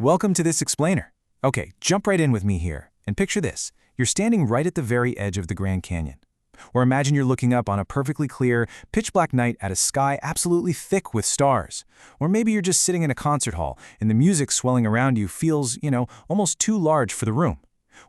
Welcome to this explainer. Okay, jump right in with me here, and picture this. You're standing right at the very edge of the Grand Canyon. Or imagine you're looking up on a perfectly clear, pitch-black night at a sky absolutely thick with stars. Or maybe you're just sitting in a concert hall, and the music swelling around you feels, almost too large for the room.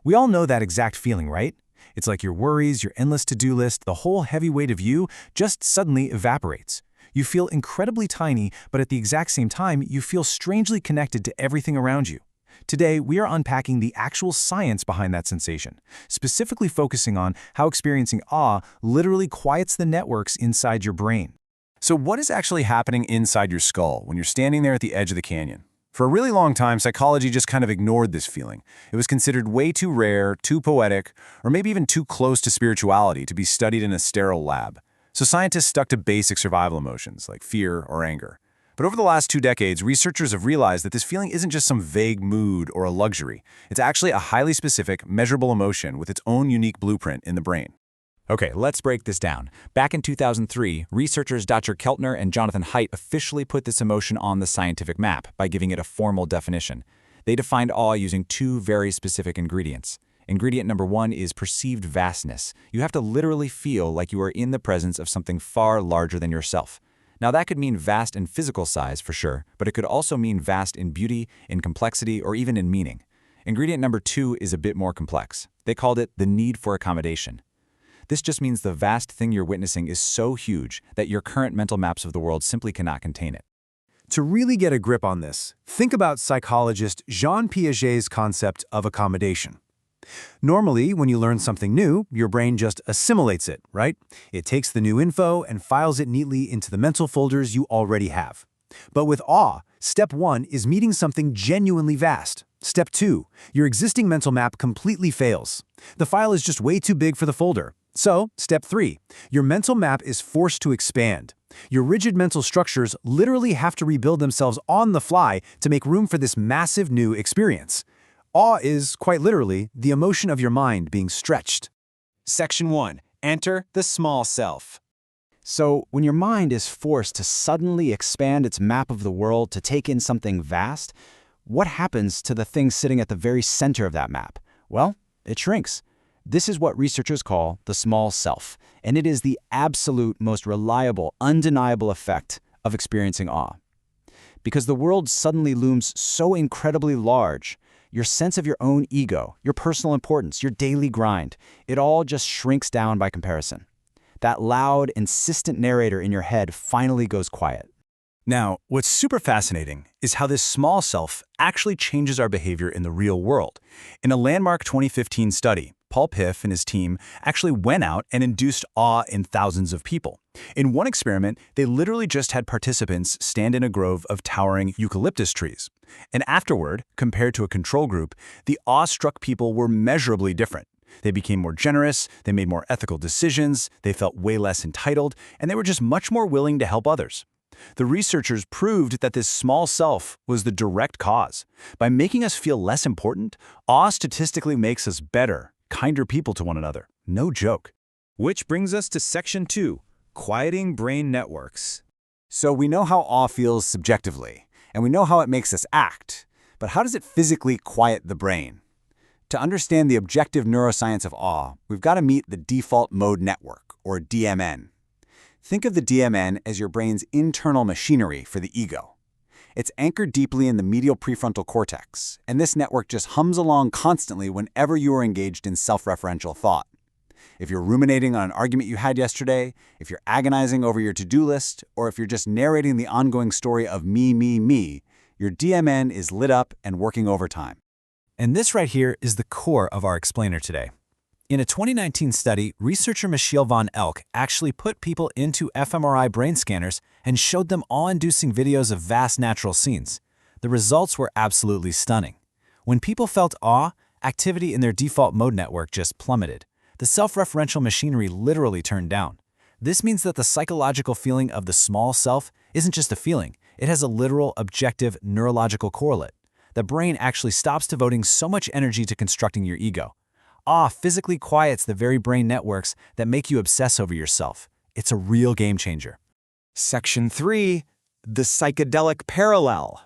We all know that exact feeling, right? It's like your worries, your endless to-do list, the whole heavy weight of you just suddenly evaporates. You feel incredibly tiny, but at the exact same time, you feel strangely connected to everything around you. Today, we are unpacking the actual science behind that sensation, specifically focusing on how experiencing awe literally quiets the networks inside your brain. So what is actually happening inside your skull when you're standing there at the edge of the canyon? For a really long time, psychology just kind of ignored this feeling. It was considered way too rare, too poetic, or maybe even too close to spirituality to be studied in a sterile lab. So scientists stuck to basic survival emotions like fear or anger. But over the last 2 decades, researchers have realized that this feeling isn't just some vague mood or a luxury. It's actually a highly specific, measurable emotion with its own unique blueprint in the brain. Okay, let's break this down. Back in 2003, researchers Dr. Keltner and Jonathan Haidt officially put this emotion on the scientific map by giving it a formal definition. They defined awe using 2 very specific ingredients. Ingredient number 1 is perceived vastness. You have to literally feel like you are in the presence of something far larger than yourself. Now that could mean vast in physical size for sure, but it could also mean vast in beauty, in complexity, or even in meaning. Ingredient number 2 is a bit more complex. They called it the need for accommodation. This just means the vast thing you're witnessing is so huge that your current mental maps of the world simply cannot contain it. To really get a grip on this, think about psychologist Jean Piaget's concept of accommodation. Normally, when you learn something new, your brain just assimilates it, right? It takes the new info and files it neatly into the mental folders you already have. But with awe, step 1 is meeting something genuinely vast. Step 2, your existing mental map completely fails. The file is just way too big for the folder. So, step 3, your mental map is forced to expand. Your rigid mental structures literally have to rebuild themselves on the fly to make room for this massive new experience. Awe is, quite literally, the emotion of your mind being stretched. Section 1. Enter the small self. So, when your mind is forced to suddenly expand its map of the world to take in something vast, what happens to the thing sitting at the very center of that map? Well, it shrinks. This is what researchers call the small self, and it is the absolute most reliable, undeniable effect of experiencing awe. Because the world suddenly looms so incredibly large, your sense of your own ego, your personal importance, your daily grind, it all just shrinks down by comparison. That loud, insistent narrator in your head finally goes quiet. Now, what's super fascinating is how this small self actually changes our behavior in the real world. In a landmark 2015 study, Piff and his team actually went out and induced awe in thousands of people. In one experiment, they literally just had participants stand in a grove of towering eucalyptus trees. And afterward, compared to a control group, the awe-struck people were measurably different. They became more generous, they made more ethical decisions, they felt way less entitled, and they were just much more willing to help others. The researchers proved that this small self was the direct cause. By making us feel less important, awe statistically makes us better, kinder people to one another. No joke. Which brings us to Section 2. Quieting brain networks. So we know how awe feels subjectively, and we know how it makes us act. But how does it physically quiet the brain? To understand the objective neuroscience of awe, we've got to meet the default mode network, or DMN. Think of the DMN as your brain's internal machinery for the ego. It's anchored deeply in the medial prefrontal cortex, and this network just hums along constantly whenever you are engaged in self-referential thought. If you're ruminating on an argument you had yesterday, if you're agonizing over your to-do list, or if you're just narrating the ongoing story of me, your DMN is lit up and working overtime. And this right here is the core of our explainer today. In a 2019 study, researcher Michiel van Elk actually put people into fMRI brain scanners and showed them awe-inducing videos of vast natural scenes. The results were absolutely stunning. When people felt awe, activity in their default mode network just plummeted. The self-referential machinery literally turned down. This means that the psychological feeling of the small self isn't just a feeling, it has a literal, objective, neurological correlate. The brain actually stops devoting so much energy to constructing your ego. Awe physically quiets the very brain networks that make you obsess over yourself. It's a real game changer. Section 3. The psychedelic parallel.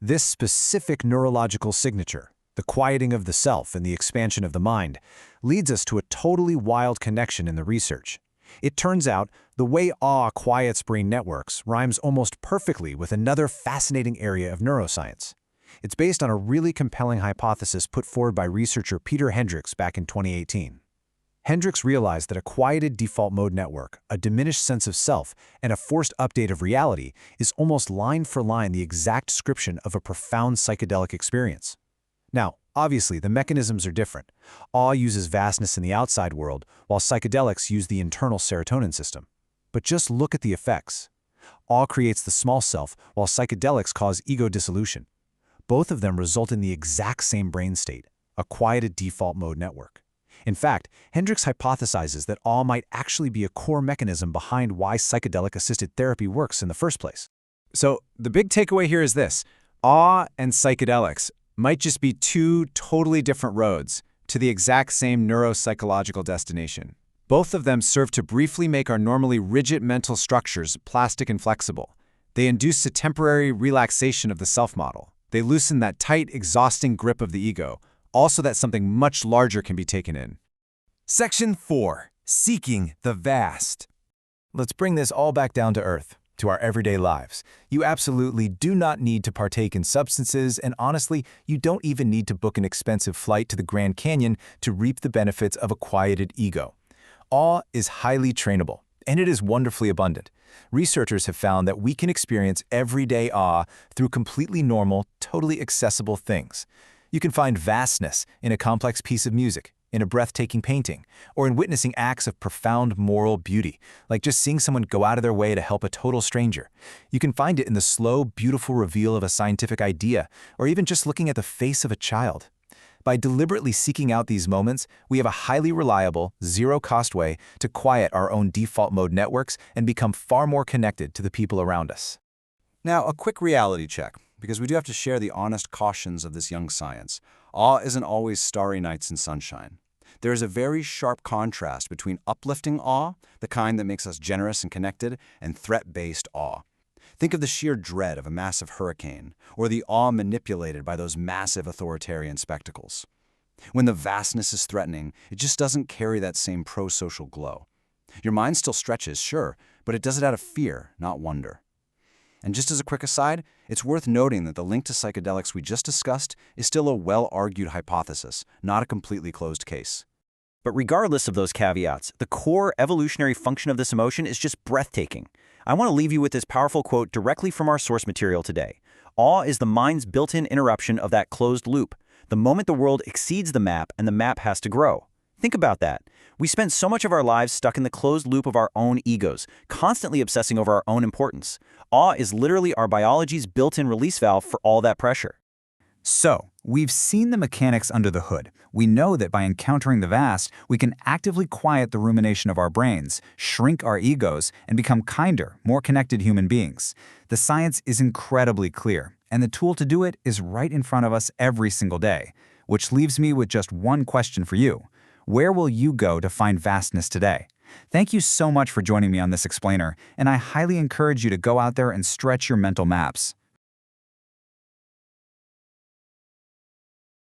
This specific neurological signature, the quieting of the self and the expansion of the mind, leads us to a totally wild connection in the research. It turns out the way awe quiets brain networks rhymes almost perfectly with another fascinating area of neuroscience. It's based on a really compelling hypothesis put forward by researcher Peter Hendricks back in 2018. Hendricks realized that a quieted default mode network, a diminished sense of self, and a forced update of reality is almost line for line the exact description of a profound psychedelic experience. Now, obviously, the mechanisms are different. Awe uses vastness in the outside world, while psychedelics use the internal serotonin system. But just look at the effects. Awe creates the small self, while psychedelics cause ego dissolution. Both of them result in the exact same brain state, a quieted default mode network. In fact, Hendricks hypothesizes that awe might actually be a core mechanism behind why psychedelic-assisted therapy works in the first place. So the big takeaway here is this: awe and psychedelics might just be two totally different roads to the exact same neuropsychological destination. Both of them serve to briefly make our normally rigid mental structures plastic and flexible. They induce a temporary relaxation of the self-model. They loosen that tight, exhausting grip of the ego, also that something much larger can be taken in. Section 4. Seeking the vast. Let's bring this all back down to earth, to our everyday lives. You absolutely do not need to partake in substances, and honestly, you don't even need to book an expensive flight to the Grand Canyon to reap the benefits of a quieted ego. Awe is highly trainable, and it is wonderfully abundant. Researchers have found that we can experience everyday awe through completely normal, totally accessible things. You can find vastness in a complex piece of music, in a breathtaking painting, or in witnessing acts of profound moral beauty, like just seeing someone go out of their way to help a total stranger. You can find it in the slow, beautiful reveal of a scientific idea, or even just looking at the face of a child. By deliberately seeking out these moments, we have a highly reliable, zero-cost way to quiet our own default mode networks and become far more connected to the people around us. Now, a quick reality check, because we do have to share the honest cautions of this young science. Awe isn't always starry nights and sunshine. There is a very sharp contrast between uplifting awe, the kind that makes us generous and connected, and threat-based awe. Think of the sheer dread of a massive hurricane, or the awe manipulated by those massive authoritarian spectacles. When the vastness is threatening, it just doesn't carry that same pro-social glow. Your mind still stretches, sure, but it does it out of fear, not wonder. And just as a quick aside, it's worth noting that the link to psychedelics we just discussed is still a well-argued hypothesis, not a completely closed case. But regardless of those caveats, the core evolutionary function of this emotion is just breathtaking. I want to leave you with this powerful quote directly from our source material today. Awe is the mind's built-in interruption of that closed loop, the moment the world exceeds the map and the map has to grow. Think about that. We spend so much of our lives stuck in the closed loop of our own egos, constantly obsessing over our own importance. Awe is literally our biology's built-in release valve for all that pressure. So, we've seen the mechanics under the hood. We know that by encountering the vast, we can actively quiet the rumination of our brains, shrink our egos, and become kinder, more connected human beings. The science is incredibly clear, and the tool to do it is right in front of us every single day. Which leaves me with just one question for you. Where will you go to find vastness today? Thank you so much for joining me on this explainer, and I highly encourage you to go out there and stretch your mental maps.